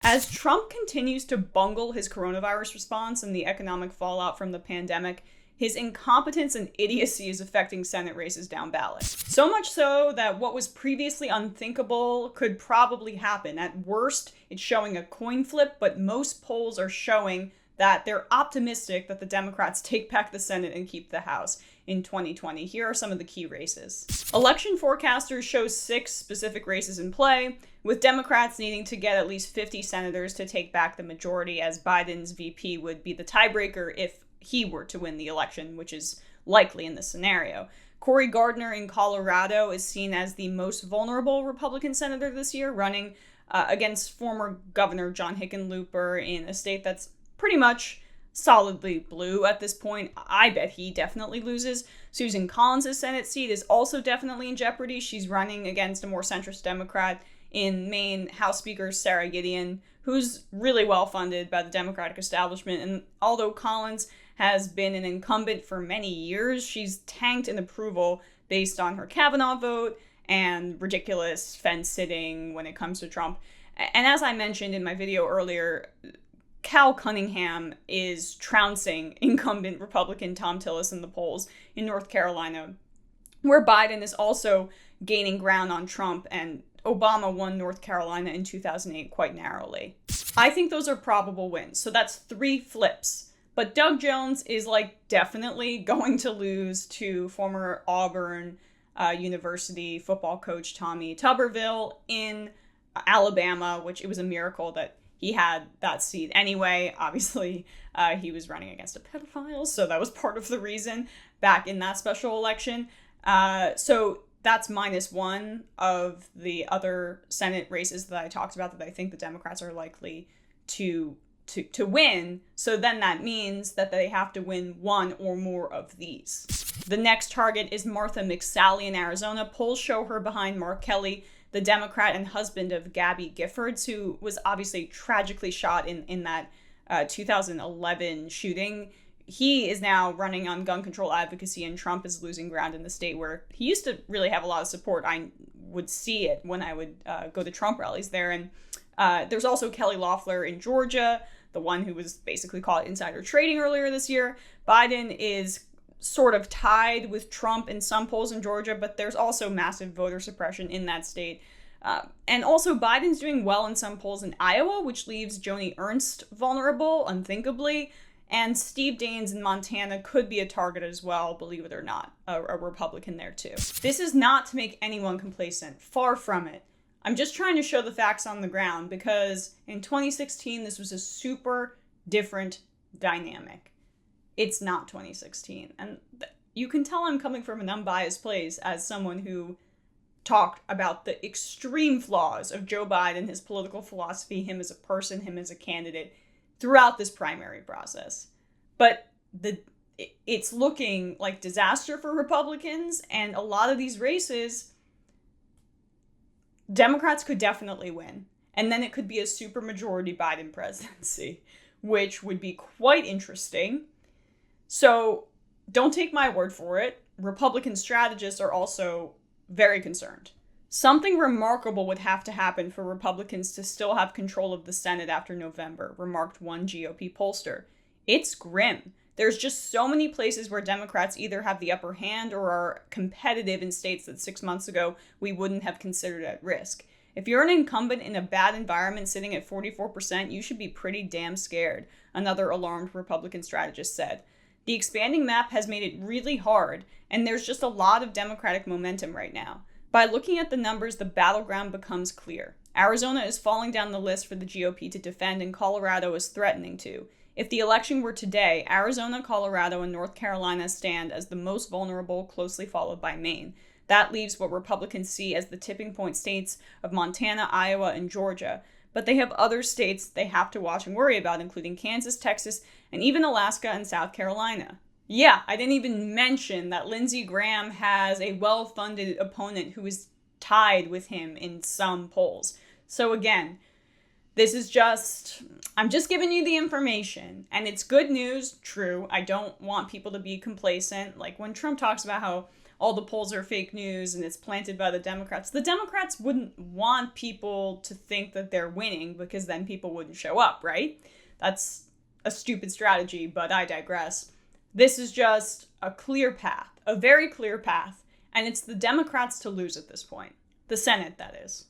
As Trump continues to bungle his coronavirus response and the economic fallout from the pandemic, his incompetence and idiocy is affecting Senate races down ballot. So much so that what was previously unthinkable could probably happen. At worst, it's showing a coin flip, but most polls are showing that they're optimistic that the Democrats take back the Senate and keep the House in 2020. Here are some of the key races. Election forecasters show 6 specific races in play, with Democrats needing to get at least 50 senators to take back the majority, as Biden's VP would be the tiebreaker if he were to win the election, which is likely in this scenario. Cory Gardner in Colorado is seen as the most vulnerable Republican senator this year, running against former Governor John Hickenlooper in a state that's pretty much solidly blue at this point. I bet he definitely loses. Susan Collins' Senate seat is also definitely in jeopardy. She's running against a more centrist Democrat in Maine, House Speaker Sarah Gideon, who's really well funded by the Democratic establishment. And although Collins has been an incumbent for many years, she's tanked in approval based on her Kavanaugh vote and ridiculous fence sitting when it comes to Trump. And as I mentioned in my video earlier, Cal Cunningham is trouncing incumbent Republican Thom Tillis in the polls in North Carolina, where Biden is also gaining ground on Trump, and Obama won North Carolina in 2008 quite narrowly. I think those are probable wins, so that's 3 flips. But Doug Jones is definitely going to lose to former Auburn University football coach Tommy Tuberville in Alabama, which it was a miracle that he had that seat anyway. Obviously, he was running against a pedophile, so that was part of the reason back in that special election. So that's -1 of the other Senate races that I talked about that I think the Democrats are likely to win. So then that means that they have to win 1 or more of these. The next target is Martha McSally in Arizona. Polls show her behind Mark Kelly, the Democrat and husband of Gabby Giffords, who was obviously tragically shot in that 2011 shooting. He is now running on gun control advocacy, and Trump is losing ground in the state where he used to really have a lot of support. I would see it when I would go to Trump rallies there. And there's also Kelly Loeffler in Georgia, the one who was basically caught insider trading earlier this year. Biden is sort of tied with Trump in some polls in Georgia, but there's also massive voter suppression in that state. And also Biden's doing well in some polls in Iowa, which leaves Joni Ernst vulnerable, unthinkably. And Steve Daines in Montana could be a target as well, believe it or not, a Republican there too. This is not to make anyone complacent, far from it. I'm just trying to show the facts on the ground, because in 2016, this was a super different dynamic. It's not 2016. And you can tell I'm coming from an unbiased place as someone who talked about the extreme flaws of Joe Biden, his political philosophy, him as a person, him as a candidate, throughout this primary process. But it's looking like disaster for Republicans, and a lot of these races, Democrats could definitely win. And then it could be a supermajority Biden presidency, which would be quite interesting. So don't take my word for it. Republican strategists are also very concerned. Something remarkable would have to happen for Republicans to still have control of the Senate after November, remarked one GOP pollster. It's grim. There's just so many places where Democrats either have the upper hand or are competitive in states that 6 months ago we wouldn't have considered at risk. If you're an incumbent in a bad environment sitting at 44%, you should be pretty damn scared, another alarmed Republican strategist said. The expanding map has made it really hard, and there's just a lot of Democratic momentum right now. By looking at the numbers, the battleground becomes clear. Arizona is falling down the list for the GOP to defend, and Colorado is threatening to. If the election were today, Arizona, Colorado, and North Carolina stand as the most vulnerable, closely followed by Maine. That leaves what Republicans see as the tipping point states of Montana, Iowa, and Georgia. But they have other states they have to watch and worry about, including Kansas, Texas, and even Alaska and South Carolina. Yeah, I didn't even mention that Lindsey Graham has a well-funded opponent who is tied with him in some polls. So again, I'm just giving you the information, and it's good news, true. I don't want people to be complacent. Like when Trump talks about how all the polls are fake news and it's planted by the Democrats. The Democrats wouldn't want people to think that they're winning because then people wouldn't show up, right? That's a stupid strategy, but I digress. This is just a clear path, a very clear path, and it's the Democrats to lose at this point. The Senate, that is.